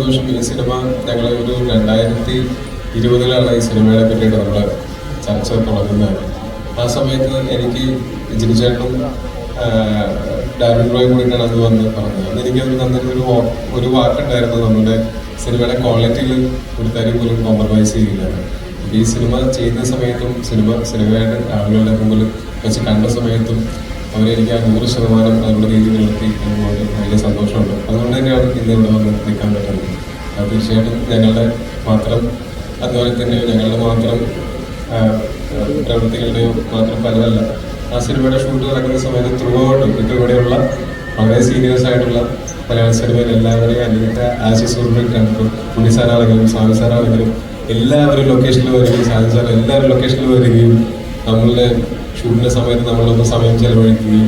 സന്തോഷം. ഈ സിനിമ ഞങ്ങൾ ഒരു 2020 ഈ സിനിമയെ പറ്റിയിട്ട് നമ്മൾ ചർച്ച തുടങ്ങുന്നത്. ആ സമയത്ത് എനിക്ക് ജിനിച്ചേട്ടനും ഡാവിൻ റോയും കൂടിയിട്ടാണ് അത് വന്ന് പറഞ്ഞത്. അന്ന് എനിക്കത് തന്നിട്ടൊരു ഒരു വാക്കുണ്ടായിരുന്നു, നമ്മുടെ സിനിമയുടെ ക്വാളിറ്റിയിൽ ഒരു തരം പോലും കോംപ്രമൈസ് ചെയ്യില്ല. ഈ സിനിമ ചെയ്യുന്ന സമയത്തും സിനിമയുടെ ആളുകളുടെ മുമ്പിൽ വെച്ച് കണ്ട സമയത്തും അവരെനിക്ക് ആ 100% അവരുടെ രീതി നിർത്തി എന്നുകൊണ്ട് വലിയ സന്തോഷമുണ്ട്. അതുകൊണ്ട് തന്നെയാണ് ഇന്ന് ഇവിടെ വന്ന് നിൽക്കാൻ പറ്റുന്നത്. അത് തീർച്ചയായിട്ടും ഞങ്ങളുടെ മാത്രം അതുപോലെ തന്നെ ഞങ്ങളുടെ മാത്രം പ്രവൃത്തികളുടെയോ മാത്രം ഫലമല്ല. ആ സിനിമയുടെ ഷൂട്ട് നടക്കുന്ന സമയത്ത് ത്രൂ ഔട്ട് ഇപ്പോൾ ഇവിടെയുള്ള വളരെ സീനിയേഴ്സ് ആയിട്ടുള്ള മലയാള സിനിമയിൽ എല്ലാവരെയും അല്ലെങ്കിൽ ആശിസ് ഉറുപ്പിട്ടാണെങ്കിലും ഉണ്ണിസാറാണെങ്കിലും സ്വാമി സാറാണെങ്കിലും എല്ലാവരും ലൊക്കേഷനിൽ വരികയും സാധി സാർ എല്ലാവരും ലൊക്കേഷനിൽ വരികയും നമ്മളുടെ ഷൂട്ടിൻ്റെ സമയത്ത് നമ്മളൊന്ന് സമയം ചെലവഴിക്കുകയും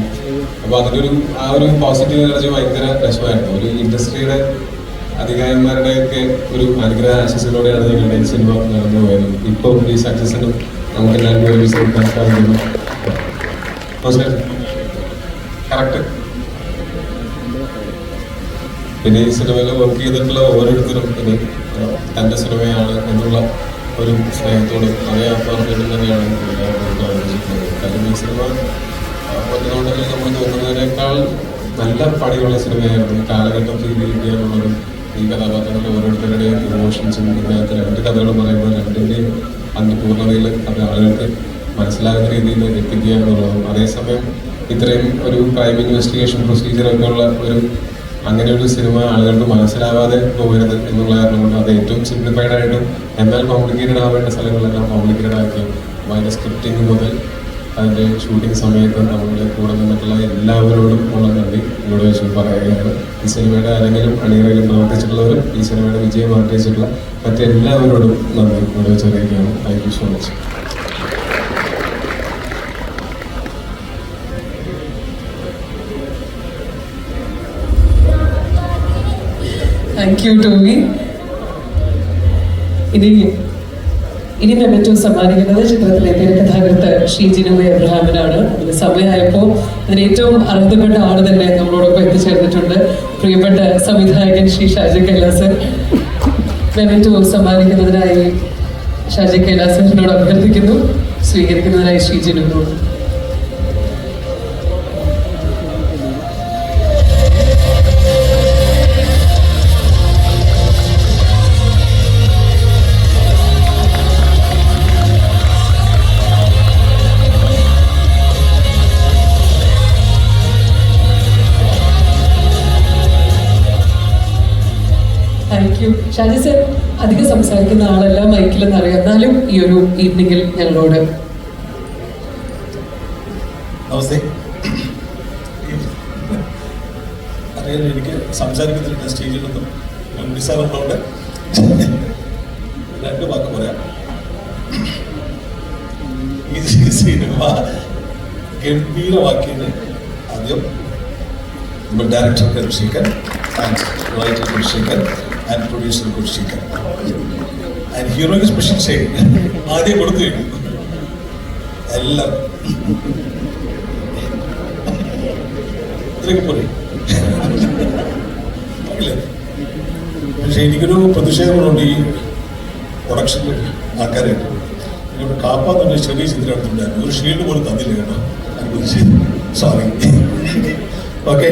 അപ്പോൾ അതിനൊരു ആ ഒരു പോസിറ്റീവ് എനർജി ഭയങ്കര രസമായിരുന്നു. ഒരു ഇൻഡസ്ട്രിയുടെ അധികാരന്മാരുടെയൊക്കെ ഒരു അനുഗ്രഹ ആശിസിലൂടെയാണ് ഞങ്ങളുടെ ഈ സിനിമ നടന്നു പോയത്. ഇപ്പോൾ ഈ സക്സസിനും നമുക്ക് എല്ലാവരും കണക്കാക്കുന്നു. കറക്റ്റ്. പിന്നെ ഈ സിനിമയിൽ വർക്ക് ചെയ്തിട്ടുള്ള ഓരോരുത്തരും ഇത് തൻ്റെ സിനിമയാണ് എന്നുള്ള ഒരു സ്നേഹത്തോടും അതേ ആത്മാർത്ഥതയോടും തന്നെയാണ് ആലോചിക്കുന്നത്. കാരണം ഈ സിനിമ ഒന്നുകൊണ്ടെങ്കിൽ നമ്മൾ നോക്കുന്നതിനേക്കാൾ നല്ല പണിയുള്ള സിനിമയായിരുന്നു. കാലഘട്ടം ഫീൽ ചെയ്യാനുള്ളതും ഈ കഥാപാത്രങ്ങളുടെ ഓരോരുത്തരുടെയും ഇമോഷൻസും ഇതിനകത്ത് 2 കഥകളും പറയുമ്പോൾ 2ൻ്റെയും പൂർണ്ണതയിൽ അത് ആളുകൾക്ക് മനസ്സിലാകുന്ന രീതിയിൽ എത്തിക്കുക എന്നുള്ളതും അതേസമയം ഇത്രയും ഒരു ക്രൈം ഇൻവെസ്റ്റിഗേഷൻ പ്രൊസീജിയറൊക്കെ ഉള്ള അങ്ങനെ ഒരു സിനിമ ആളുകൾക്ക് മനസ്സിലാവാതെ പോകരുത് എന്നുള്ള കാരണം കൊണ്ട് അത് ഏറ്റവും സിംപ്ലിഫൈഡ് ആയിട്ടും എന്നാൽ കോംപ്ലിക്കേറ്റഡ് ആവേണ്ട സ്ഥലങ്ങളെല്ലാം കോംപ്ലിക്കേറ്റഡ് ആക്കി. അപ്പോൾ അതിൻ്റെ സ്ക്രിപ്റ്റിംഗ് മുതൽ അതിൻ്റെ ഷൂട്ടിംഗ് സമയത്ത് നമ്മളുടെ കൂടെ നിന്നിട്ടുള്ള എല്ലാവരോടും ഉള്ള നന്ദി ഇവിടെ വെച്ച് പറയുകയാണ്. ഈ സിനിമയുടെ ആരെങ്കിലും അണിയറയിലും പ്രവർത്തിച്ചിട്ടുള്ളവരും ഈ സിനിമയുടെ വിജയം ആർജിച്ചിട്ടുള്ള മറ്റെല്ലാവരോടും നന്ദി ഇവിടെ വെച്ച് അറിയിക്കുകയാണ്. Thank you so much. Thank you Tommy. ഇനി മെമെന്റോ സമ്മാനിക്കുന്നത് ചിത്രത്തിലെ തിരക്കഥാകൃത്ത് ശ്രീ ജിനു എബ്രഹാമിനാണ്. അതിന് സമയമായപ്പോൾ അതിന് ഏറ്റവും അർഹതപ്പെട്ട ആള് തന്നെ നമ്മളോടൊപ്പം എത്തിച്ചേർന്നിട്ടുണ്ട്. പ്രിയപ്പെട്ട സംവിധായകൻ ശ്രീ ഷാജി കൈലാസ് മെമെന്റോ സമ്മാനിക്കുന്നതിനായി ഷാജി കൈലാസിനോട് അഭ്യർത്ഥിക്കുന്നു. സ്വീകരിക്കുന്നതിനായി ശ്രീ ജിനുവിനോട്. Thank you. ഷാജി സർ അധികം സംസാരിക്കുന്ന ആളല്ല, മൈക്കിലെന്ന് അറിയാം, എന്നാലും ഈ ഒരു ഈവനിങ്ങിൽ ഞങ്ങളോട്. നമസ്തേ. അറിയാൻ എനിക്ക് സംസാരിക്കുന്നില്ല സ്റ്റേജിലൊന്നും. നിസ്സാറുള്ളതുകൊണ്ട് 2 വാക്ക് പറയാം. ഈ സിനിമ ഗംഭീരമാക്കിയത് ആദ്യം നമ്മുടെ ഡയറക്ടർ കുർശിക്കൻ ആൻഡ് റൈറ്റർ കുർശിക്കൻ ആൻഡ് പ്രൊഡ്യൂസർ കുർശിക്കൻ ആൻഡ് ഹീറോയ്ക്ക് സ്പെഷ്യൽ ഷെയ്ഡ് ആദ്യം കൊടുത്തു കഴിഞ്ഞു എല്ലാം ഇതിലേക്ക് പോയി. പക്ഷെ എനിക്കൊരു പ്രതിഷേധങ്ങളുണ്ട് ഈ പ്രൊഡക്ഷനിൽ ആൾക്കാരായിട്ട്. എന്നോട് കാപ്പാന്നൊരു ചെറിയ ചിത്രം എടുത്തിട്ടുണ്ടായിരുന്നു. ഒരു ഷീൽഡ് പോലും തന്നില്ല കേട്ടോ. സോറി. ഓക്കെ.